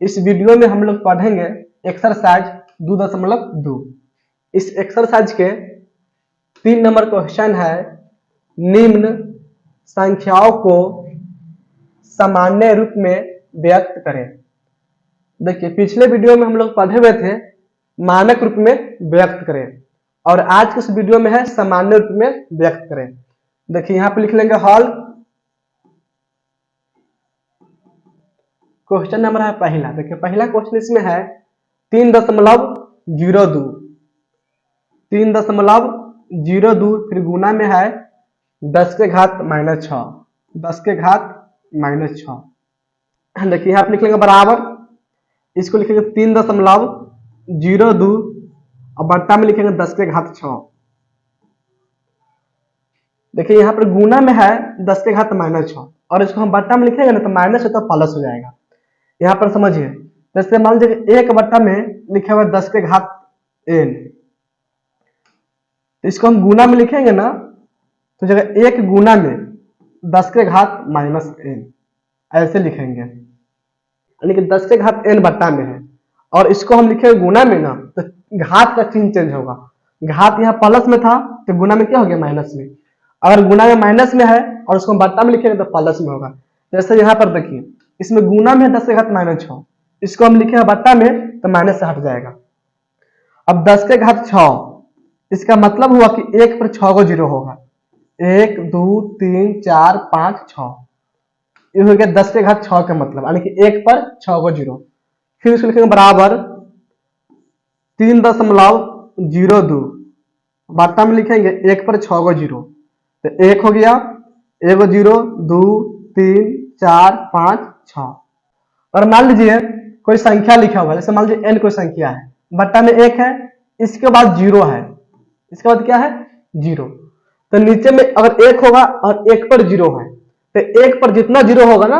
इस वीडियो में हम लोग पढ़ेंगे एक्सरसाइज 2.2। इस एक्सरसाइज के 3 नंबर क्वेश्चन है, निम्न संख्याओं को सामान्य रूप में व्यक्त करें। देखिए, पिछले वीडियो में हम लोग पढ़े हुए थे मानक रूप में व्यक्त करें, और आज के इस वीडियो में है सामान्य रूप में व्यक्त करें। देखिए, यहां पे लिख लेंगे हल। क्वेश्चन नंबर है पहला। देखिए, पहला क्वेश्चन इसमें है 3.02। 3.02 फिर गुना में है 10 के घात -6। 10 के घात -6। देखिए, यहाँ पे लिख लेंगे बराबर, इसको लिखेंगे 3.02 और बट्टा में लिखेंगे 10 के घात 6। देखिए, यहाँ पर गुना में है 10 के घात -6 और इसको हम बट्टा में लिखेंगे ना तो माइनस है तो प्लस हो जाएगा। यहाँ पर समझिए, जैसे मान लीजिए एक बट्टा में लिखा हुआ 10 के घात n, तो इसको हम गुना में लिखेंगे ना तो जगह एक गुना में 10 के घात -n ऐसे लिखेंगे, यानी कि 10 के घात n बट्टा में है और इसको हम लिखेंगे गुना में ना तो घात का चिन्ह चेंज होगा। घात यहाँ प्लस में था तो गुना में क्या हो गया, माइनस में। अगर गुना में माइनस में है और उसको हम बट्टा में लिखेंगे तो प्लस में होगा। जैसे यहाँ पर देखिए, इसमें गुना में 10 के घात -6, इसको हम लिखे बट्टा में तो माइनस से हट जाएगा। अब 10 के घात 6, इसका मतलब हुआ कि 1 पर 6 को 0 होगा। 1 2 3 4 5 6, ये हो गया 10 के घात 6 का मतलब, यानी कि 1 पर 6 को 0। फिर इसको लिखेंगे बराबर 3.02, बट्टा में लिखेंगे 1 पर 6 को 0, तो 1 हो गया, 1 0 2 3 4 5 6। और मान लीजिए कोई संख्या लिखा हुआ है, जैसे मान लीजिए n कोई संख्या है, बट्टा में 1 है, इसके बाद 0 है, इसके बाद क्या है 0, तो नीचे में अगर 1 होगा और 1 पर 0 है तो 1 पर जितना 0 होगा ना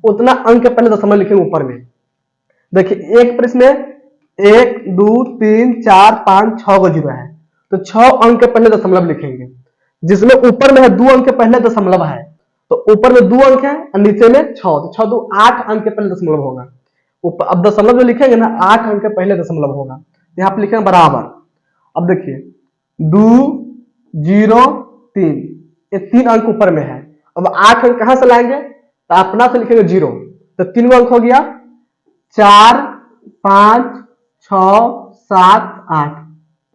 उतना अंक के पहले दशमलव लिखेंगे ऊपर में। देखिए, 1 पर इसमें 1 2 3 4 5 6 को 0 है तो 6 अंक के पहले दशमलव लिखेंगे, जिसमें ऊपर में है 2 अंक के पहले दशमलव है, तो ऊपर में 2 अंक है और नीचे में 6, तो 6 2 8 अंक के पहले दशमलव होगा। ऊपर अब दशमलव जो लिखेंगे ना 8 अंक के पहले दशमलव होगा, यहाँ पे लिखेंगे बराबर। अब देखिए 2 0 3, ये 3 अंक ऊपर में है। अब 8 अंक कहां से लाएंगे, तो अपना से लिखेंगे 0, तो 3 अंक हो गया 4 5 6 7 8,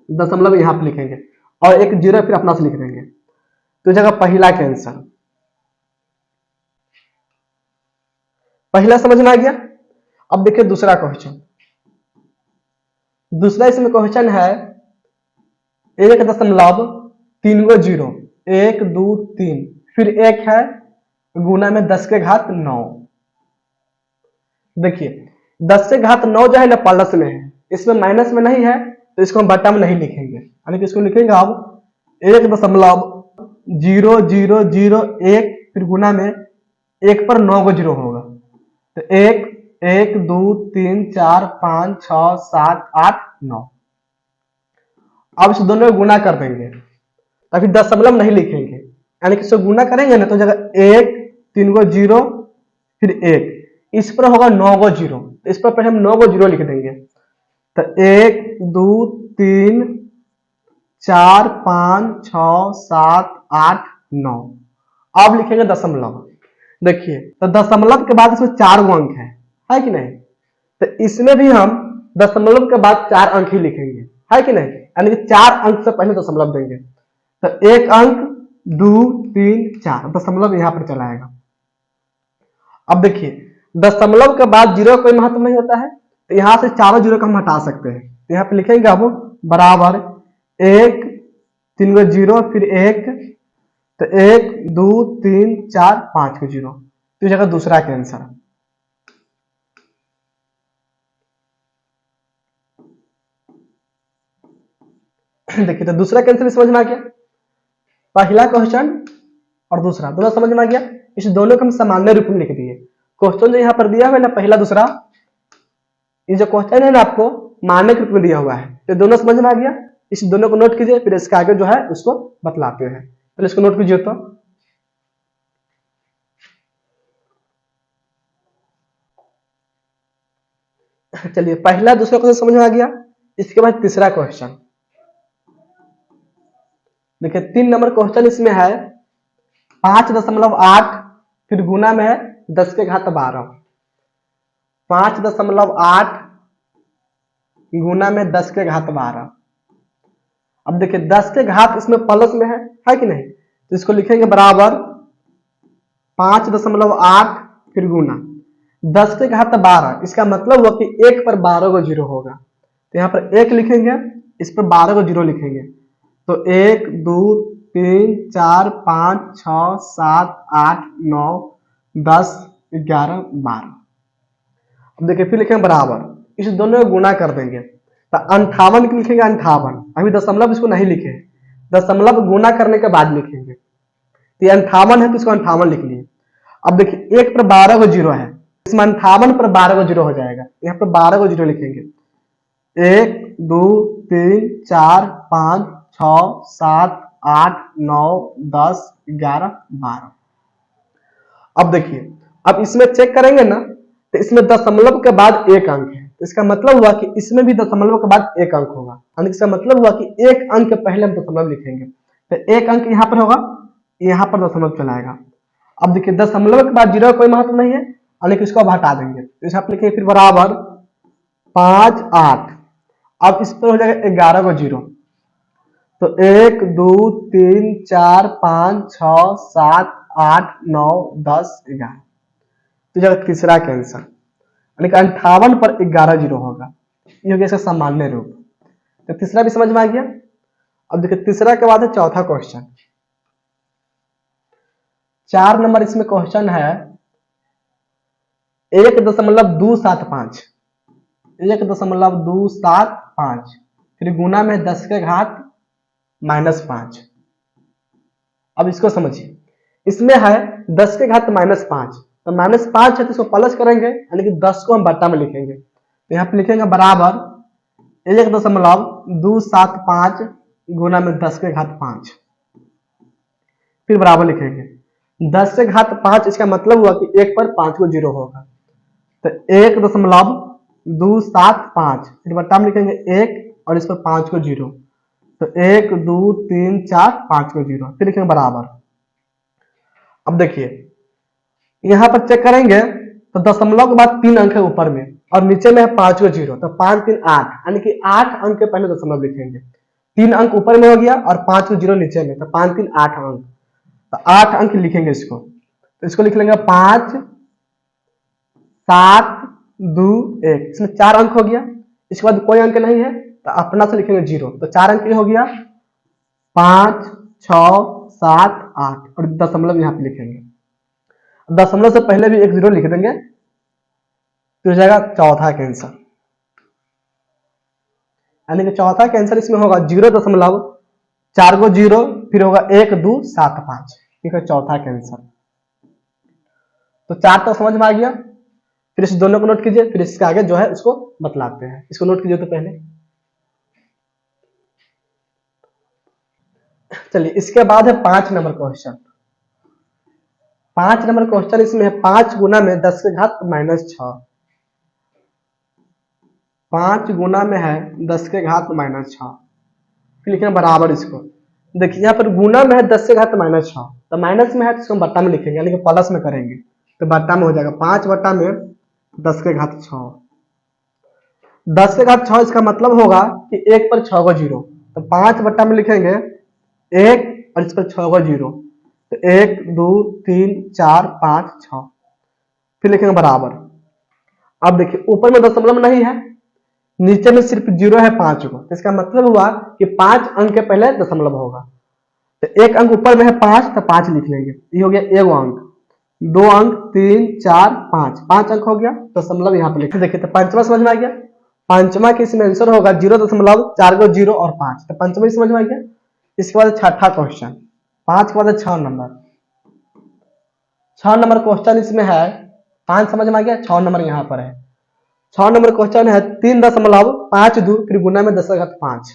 दशमलव यहाँ पे लिखेंगे और एक 0 फिर अपना से लिख देंगे, तो जगह पहला का आंसर। पहला समझ में आ गया। अब देखिए दूसरा क्वेश्चन। दूसरा इसमें क्वेश्चन है 1.3 को 0, 1 2 3 फिर 1 है गुना में 10 के घात 9। देखिए 10 के घात 9 जो है ना प्लस में है, इसमें माइनस में नहीं है तो इसको हम बट्टा में नहीं लिखेंगे, यानी कि इसको लिखेंगे अब 1.0001 फिर गुना में 1 पर 9 को 0 होगा, तो 1 1 2 3 4 5 6 7 8 9। अब इस दोनों को गुना कर देंगे, अभी दशमलव नहीं लिखेंगे, यानी कि इसको गुना करेंगे ना तो जगह 1 3 को 0 फिर 1, इस पर होगा 9 को 0, इस पर पहले हम 9 को 0 लिख देंगे, तो 1 2 3 4 5 6 7 8 9। अब लिखेंगे दशमलव। देखिए, तो दशमलव के बाद इसमें 4 अंक है कि नहीं, तो इसमें भी हम दशमलव के बाद 4 अंक ही लिखेंगे, है कि नहीं, यानी कि 4 अंक से पहले दशमलव देंगे, तो 1 अंक 2 3 4, दशमलव यहां पर चलाएगा। अब देखिए दशमलव के बाद 0 कोई महत्व नहीं होता है, तो यहां से चारों 0 को हम हटा सकते हैं, तो यहाँ पे लिखेंगे अब बराबर 1 3 को 0 फिर 1, तो 1 2 3 4 5 को 0, तो जगह दूसरा का आंसर। देखिए, तो दूसरा का आंसर समझ में आ गया। पहला क्वेश्चन और दूसरा दोनों समझ में आ गया। इस दोनों को हम सामान्य रूप में लिख दिए। क्वेश्चन जो यहाँ पर दिया हुआ है ना पहला दूसरा, ये जो क्वेश्चन है ना आपको मानक रूप में दिया हुआ है, तो दोनों समझ में आ गया। इस दोनों को नोट कीजिए, फिर इसके आगे जो है उसको बतलाते हैं। पहले इसको नोट कीजिए। तो चलिए पहला दूसरा क्वेश्चन समझ में आ गया। इसके बाद तीसरा क्वेश्चन देखिए, 3 नंबर क्वेश्चन इसमें है 5.8 फिर गुना में है 10⁻12। 5.8 गुना में 10⁻12। अब देखिए 10 के घात इसमें प्लस में है कि नहीं, तो इसको लिखेंगे बराबर 5.8 फिर गुना 10⁻12। इसका मतलब हुआ कि 1 पर 12 को जीरो होगा, तो यहाँ पर 1 लिखेंगे, इस पर 12 को जीरो लिखेंगे, तो 1 2 3 4 5 6 7 8 9 10 11 12। अब देखिए फिर लिखेंगे बराबर, इस दोनों को गुना कर देंगे, तो 58 की लिखेंगे 58। अभी दशमलव इसको नहीं लिखे, दशमलव गुना करने के बाद लिखेंगे, तो ये 58 है तो इसको 58 लिख लिए। अब देखिए 1 पर 12 को जीरो है, इसमें 58 पर 12 को जीरो हो जाएगा, यहाँ पर 12 को जीरो लिखेंगे, 1 2 3 4 5 6 7 8 9 10 11 12। अब देखिए, अब इसमें चेक करेंगे ना, तो इसमें दशमलव के बाद 1 अंक है, तो इसका मतलब हुआ कि इसमें भी दशमलव के बाद 1 अंक होगा, यानी इसका मतलब हुआ कि 1 अंक के पहले हम दशमलव लिखेंगे, तो 1 अंक यहाँ पर होगा, यहाँ पर दशमलव चलाएगा। अब देखिए दशमलव के बाद जीरो कोई महत्व नहीं है, यानी कि इसको अब हटा देंगे, तो इसे आप लिखेंगे फिर बराबर 5 8। अब इस पर हो जाएगा 11 को जीरो, तो 1 2 3 4 5 6 7 8 9 10 11। तो जगह तीसरा कैंसर, यानी कि 58 पर 11 जीरो होगा, ये हो गया इसका सामान्य रूप। तो तीसरा भी समझ में आ गया। अब देखिए तीसरा के बाद है चौथा क्वेश्चन। 4 नंबर इसमें क्वेश्चन है 1.275। 1.275 फिर गुना में 10⁻⁻5। अब इसको समझिए, इसमें है 10⁻⁻5, तो -5 है तो इसको प्लस करेंगे, यानी कि 10 को हम बट्टा में लिखेंगे, तो यहाँ पे लिखेंगे बराबर 1.275 गुना में 10⁻5, फिर बराबर लिखेंगे 10⁻5। इसका मतलब हुआ कि 1 पर 5 को जीरो होगा, तो 1.275 फिर बट्टा में लिखेंगे 1 और इस पर 5 को जीरो, तो 1 2 3 4 5 को जीरो, फिर लिखेंगे बराबर। अब देखिए यहाँ पर चेक करेंगे तो दशमलव के बाद 3 अंक है ऊपर में और नीचे में है 5 को जीरो, तो 5 3 8, यानी कि 8 अंक के पहले दशमलव लिखेंगे। 3 अंक ऊपर में हो गया और 5 को जीरो नीचे में, तो 5 3 8 अंक, तो 8 अंक लिखेंगे इसको, तो इसको लिख लेंगे 5 7 2 1। इसमें 4 अंक हो गया, इसके बाद कोई अंक नहीं है तो अपना से लिखेंगे 0, तो 4 अंक हो गया 5 6 7 8 और दशमलव यहाँ पे लिखेंगे। दशमलव से पहले भी 1 0 लिख देंगे, तो हो जाएगा चौथा कैंसर, यानी कि चौथा कैंसर इसमें होगा 0.4 को 0 फिर होगा 1275, ठीक है चौथा कैंसर। तो 4 तो समझ में आ गया, फिर इस दोनों को नोट कीजिए, फिर इसके आगे जो है उसको बतलाते हैं। इसको नोट कीजिए तो पहले, चलिए इसके बाद है 5 नंबर क्वेश्चन। 5 नंबर क्वेश्चन इसमें है 5 गुना में 10⁻⁻6। 5 गुना में है 10⁻⁻6, फिर लिखेंगे बराबर। इसको देखिए यहाँ पर गुना में है 10⁻⁻6, तो माइनस में है तो इसको बट्टा में लिखेंगे, यानी कि प्लस में करेंगे, तो बट्टा में हो जाएगा 5 बट्टा में 10⁻6। 10⁻6 इसका मतलब होगा कि 1 पर 6 को जीरो, तो 5 बट्टा में लिखेंगे 1 और इस पर 6 को जीरो, तो 1 2 3 4 5 6, फिर लिखेंगे बराबर। अब देखिए ऊपर में दशमलव नहीं है, नीचे में सिर्फ 0 है 5 को, तो इसका मतलब हुआ कि 5 अंक के पहले दशमलव होगा, तो 1 अंक ऊपर में है 5, तो 5 लिख लेंगे, ये हो गया 1 अंक, 2 अंक 3 4 5, 5 अंक हो गया, दशमलव यहाँ पे लिखे। देखिए तो पंचमा समझ में आ गया। पंचमा के इसमें आंसर होगा 0.4 को 0 और 5, तो पंचमा समझ में आ गया। इसके बाद छठा क्वेश्चन, 5 के बाद 6 नंबर। 6 नंबर क्वेश्चन इसमें है 5 समझ में आ गया, 6 नंबर यहाँ पर है। 6 नंबर क्वेश्चन है 3.52 फिर गुना में 10⁻5।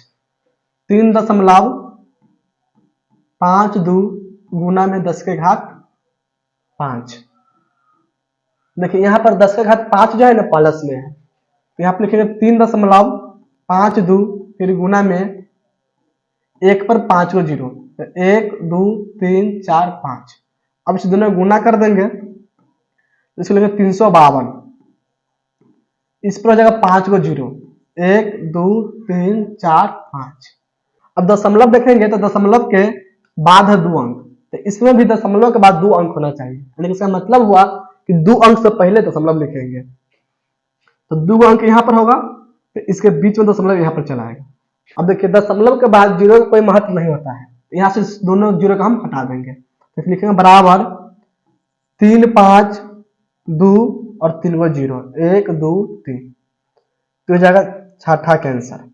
3.52 गुना में 10⁻5। देखिए यहाँ पर 10⁻5 जो है ना प्लस में है, तो यहाँ पे लिखेंगे 3.52 फिर गुना में 1 पर 5 को 0, तो 1 2 3 4 5। अब इस दोनों गुना कर देंगे तो इसको लिखेंगे 352। इस पर हो जाएगा 5 को 0, 1 2 3 4 5। अब दशमलव देखेंगे तो दशमलव के बाद है 2 अंक, तो इसमें भी दशमलव के बाद 2 अंक होना चाहिए, यानी इसका मतलब हुआ कि 2 अंक से पहले दशमलव लिखेंगे। तो 2 अंक यहाँ पर होगा, तो इसके बीच में दशमलव यहाँ पर चला आएगा। अब देखिए दशमलव के बाद 0 का कोई महत्व नहीं होता है, यहाँ से दोनों 0 का हम हटा देंगे, तो लिखेंगे बराबर 3 5 2 और 3 को 0, 1 2 3, तो हो जाएगा छठा का आंसर।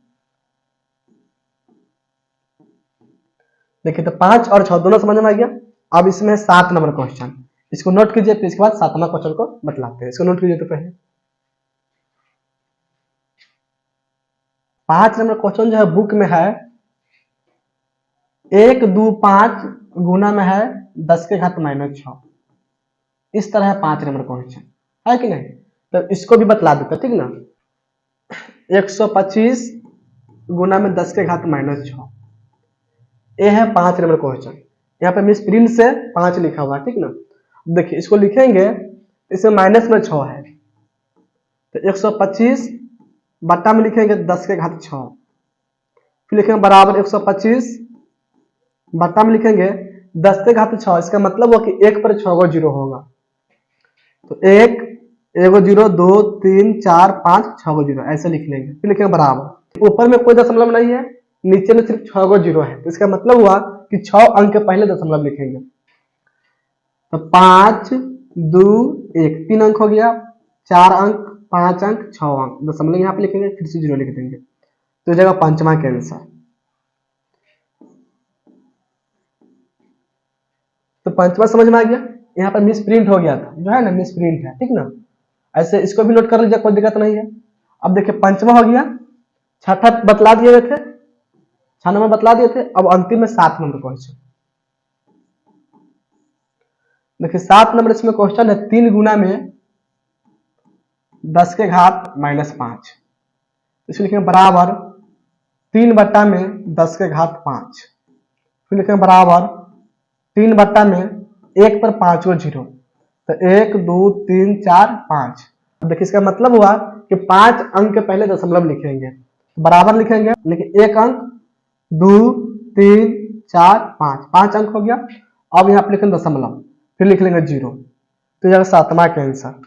देखिए तो 5 और 6 दोनों समझ में आ गया। अब इसमें 7 नंबर क्वेश्चन, इसको नोट कीजिए, फिर इसके बाद 7वां क्वेश्चन को बतलाते हैं। इसको नोट कीजिए। तो पहले 5 नंबर क्वेश्चन जो है बुक में है 1 2 5 गुना में है 10 के घात -6। इस तरह है 5 नंबर क्वेश्चन, है कि नहीं? तो इसको भी बतला देते, ठीक ना। 125 गुना में 10 के घात -6, ये है 5 नंबर क्वेश्चन। यहाँ पे मिस प्रिंट से 5 लिखा हुआ है, ठीक ना। देखिए इसको लिखेंगे, इसमें माइनस में 6 है, तो 125 बट्टा में लिखेंगे 10 के घात 6, फिर लिखेंगे बराबर 125 बट्टा में लिखेंगे 10 के घात 6। इसका मतलब हुआ कि 1 पर 6 को 0 होगा, तो 1 1 0 2 3 4 5 6 को 0 ऐसे लिख लेंगे। फिर लिखेंगे बराबर, ऊपर में कोई दशमलव नहीं है, नीचे में सिर्फ 6 को 0 है, तो इसका मतलब हुआ कि 6 अंक के पहले दशमलव लिखेंगे। तो 5 2 1 3 अंक हो गया, 4 अंक 5 अंक 6 अंक, दशमलव यहाँ पे लिखेंगे, फिर से 0 लिख देंगे, तो जाएगा 5वां का आंसर। तो 5वां समझ में आ गया। यहाँ पर मिस प्रिंट हो गया था, जो है ना मिस प्रिंट है, ठीक ना। ऐसे इसको भी नोट कर लीजिए, कोई दिक्कत नहीं है। अब देखिए 5वां हो गया, छठा बतला दिए थे, 6 नंबर बतला दिए थे। अब अंतिम में 7 नंबर क्वेश्चन। देखिए 7 नंबर इसमें क्वेश्चन है 3 गुना में 10 के घात -5। इसको लिखेंगे बराबर 3 बट्टा में 10 के घात 5, फिर लिखेंगे बराबर 3 बट्टा में 1 पर 5 को 0, तो 1 2 3 4 5। देखिए इसका मतलब हुआ कि 5 अंक के पहले दशमलव लिखेंगे, बराबर लिखेंगे, लेकिन 1 अंक 2 3 4 5, 5 अंक हो गया। अब यहाँ पे लिखेंगे दशमलव, फिर लिख लेंगे 0, तो यह 7वां का आंसर।